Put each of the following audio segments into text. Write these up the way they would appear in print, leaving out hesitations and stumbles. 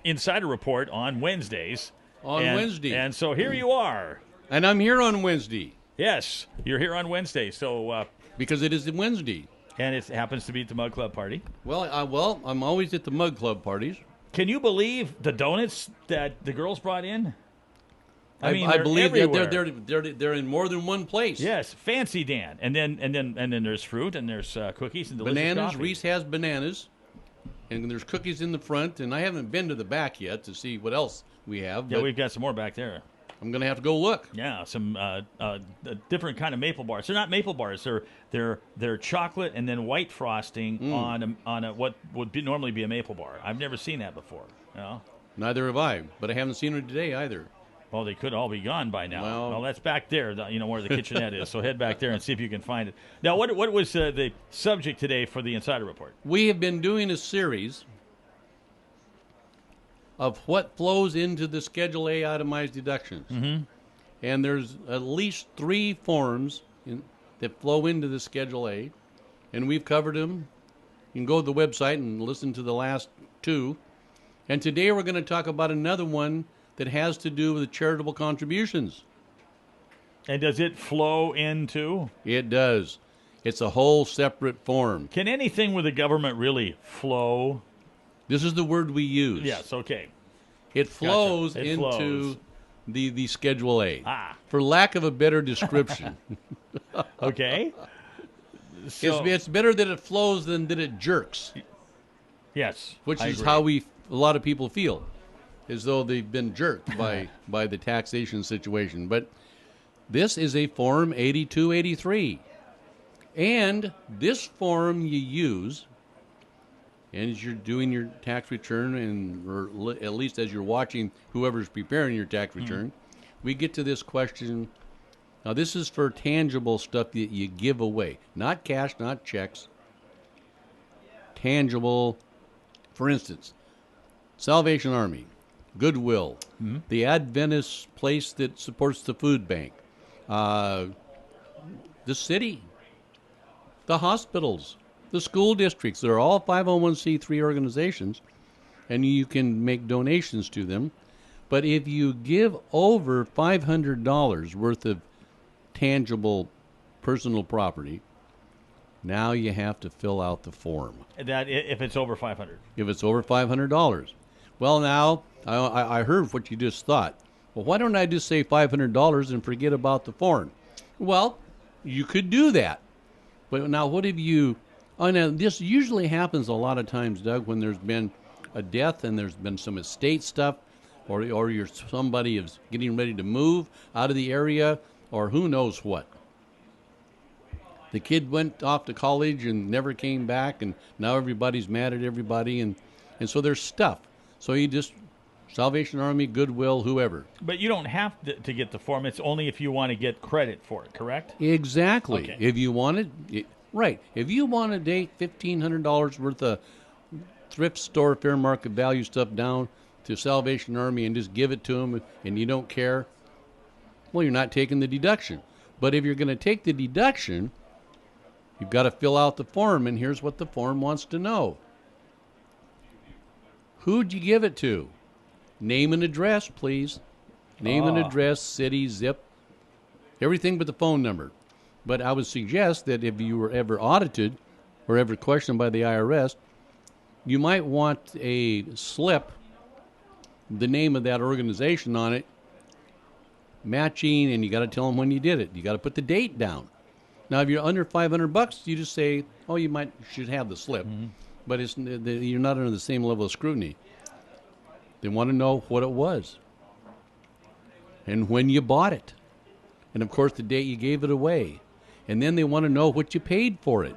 Insider Report on Wednesdays. Wednesday. And so here you are. And I'm here on Wednesday. Yes, you're here on Wednesday. So because it is Wednesday. And it happens to be at the Mug Club party. Well, I'm always at the Mug Club parties. Can you believe the donuts that the girls brought in? I mean, I believe everywhere. that they're in more than one place. Yes, fancy Dan, and then there's fruit and there's cookies and delicious bananas. coffee. Reese has bananas, and there's cookies in the front. And I haven't been to the back yet to see what else we have. Yeah, we've got some more back there. I'm going to have to go look. Yeah, some different kind of maple bars. They're not maple bars. They're chocolate and then white frosting on what would normally be a maple bar. I've never seen that before. You know? Neither have I, but I haven't seen it today either. Well, they could all be gone by now. Well, that's back there, where the kitchenette is. So head back there and see if you can find it. Now, what was the subject today for the Insider Report? We have been doing a series of what flows into the Schedule A itemized deductions. Mm-hmm. And there's at least 3 forms that flow into the Schedule A, and we've covered them. You can go to the website and listen to the last 2. And today we're going to talk about another one that has to do with charitable contributions. And does it flow into? It does. It's a whole separate form. Can anything with the government really flow? This is the word we use. Yes, okay. It flows It into flows. the Schedule A. Ah. For lack of a better description. Okay. So, It's better that it flows than that it jerks. Yes. Which I is agree. how a lot of people feel, as though they've been jerked by the taxation situation. But this is a Form 8283. And this form you use, and as you're doing your tax return, or at least as you're watching whoever's preparing your tax return, we get to this question. Now, this is for tangible stuff that you give away. Not cash, not checks. Tangible. For instance, Salvation Army, Goodwill, the Adventist place that supports the food bank, the city, the hospitals, the school districts. They're all 501c3 organizations, and you can make donations to them. But if you give over $500 worth of tangible personal property, now you have to fill out the form. That if it's over 500. If it's over $500. Well, now, I heard what you just thought. Well, why don't I just say $500 and forget about the form? Well, you could do that. But now, what if you... Oh, now, this usually happens a lot of times, Doug, when there's been a death and there's been some estate stuff, or somebody is getting ready to move out of the area, or who knows what. The kid went off to college and never came back, and now everybody's mad at everybody, and so there's stuff. So you just, Salvation Army, Goodwill, whoever. But you don't have to get the form. It's only if you want to get credit for it, correct? Exactly. Okay. If you want it, right. If you want to take $1,500 worth of thrift store fair market value stuff down to Salvation Army and just give it to them, and you don't care, well, you're not taking the deduction. But if you're going to take the deduction, you've got to fill out the form, and here's what the form wants to know. Who'd you give it to? Name and address, please. Name and address, city, zip, everything but the phone number. But I would suggest that if you were ever audited or ever questioned by the IRS, you might want a slip, the name of that organization on it, matching, and you got to tell them when you did it. You got to put the date down. Now, if you're under $500, you just say, "Oh, should have the slip," but you're not under the same level of scrutiny. They want to know what it was, and when you bought it, and of course the date you gave it away, and then they want to know what you paid for it.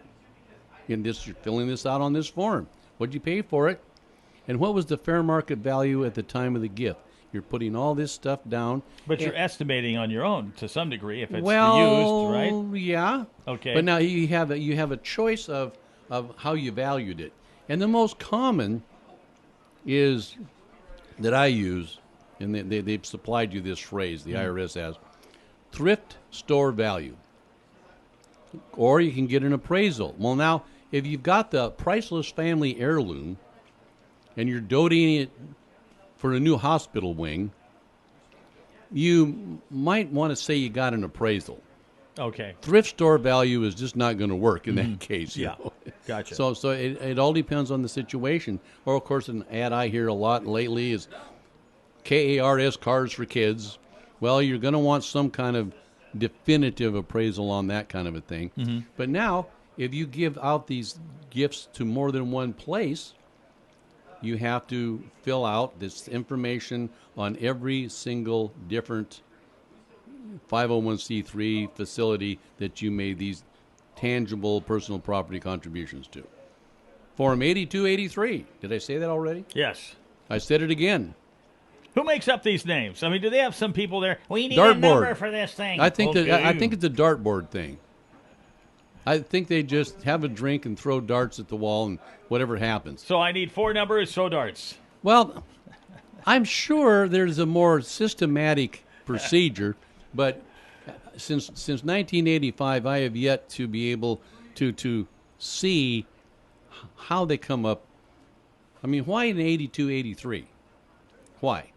You're filling this out on this form. What did you pay for it, and what was the fair market value at the time of the gift? You're putting all this stuff down. But you're estimating on your own to some degree if it's used, right? Yeah. Okay. But now you have a choice of how you valued it. And the most common is that I use, and they've supplied you this phrase, the IRS has, thrift store value. Or you can get an appraisal. Well, now, if you've got the priceless family heirloom and you're donating it for a new hospital wing, you might want to say you got an appraisal. Okay. Thrift store value is just not going to work in that case. You know? Gotcha. So it all depends on the situation. Or, of course, an ad I hear a lot lately is KARS, Cars for Kids. Well, you're going to want some kind of definitive appraisal on that kind of a thing. Mm-hmm. But now, if you give out these gifts to more than one place, you have to fill out this information on every single different 501c3 facility that you made these tangible personal property contributions to. Form 8283. Did I say that already? Yes. I said it again. Who makes up these names? I mean, do they have some people there? We need Dartboard. a number for this thing. I think Okay. I think it's a dartboard thing. I think they just have a drink and throw darts at the wall and whatever happens. So I need 4 numbers, throw darts. Well, I'm sure there's a more systematic procedure, but since 1985, I have yet to be able to see how they come up. I mean, why an 8283? Why?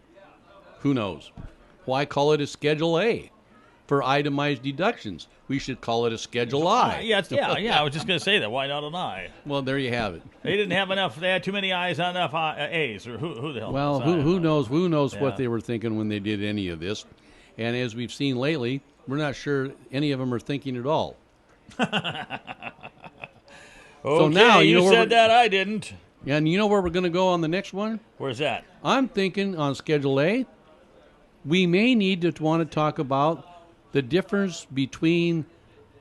Who knows? Why call it a Schedule A? For itemized deductions, we should call it a Schedule I. Yeah. I was just going to say that. Why not an I? Well, there you have it. They didn't have enough. They had too many I's, not enough A's. Or who the hell? Well, knows? who knows? Who knows Yeah. what they were thinking when they did any of this? And as we've seen lately, we're not sure any of them are thinking at all. Okay, now you you know where said we're- that. I didn't. And you know where we're going to go on the next one? Where's that? I'm thinking on Schedule A, we may need to want to talk about the difference between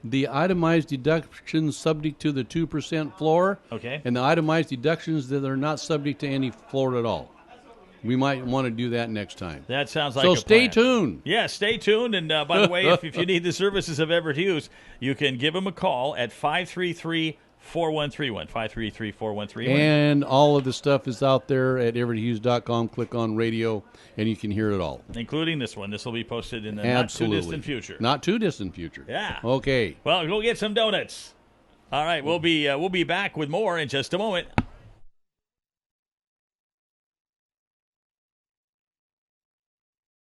the itemized deductions subject to the 2% floor Okay. and the itemized deductions that are not subject to any floor at all. We might want to do that next time. That sounds like So a stay plan. tuned. Yeah, stay tuned. And by the way, if you need the services of Everett Hughes, you can give him a call at 533-4131. 533-4131. And all of the stuff is out there at everetthughes.com. Click on radio, and you can hear it all. Including this one. This will be posted in the Absolutely. not too distant future. Not too distant future. Yeah. Okay. Well, go get some donuts. All right, we'll be back with more in just a moment.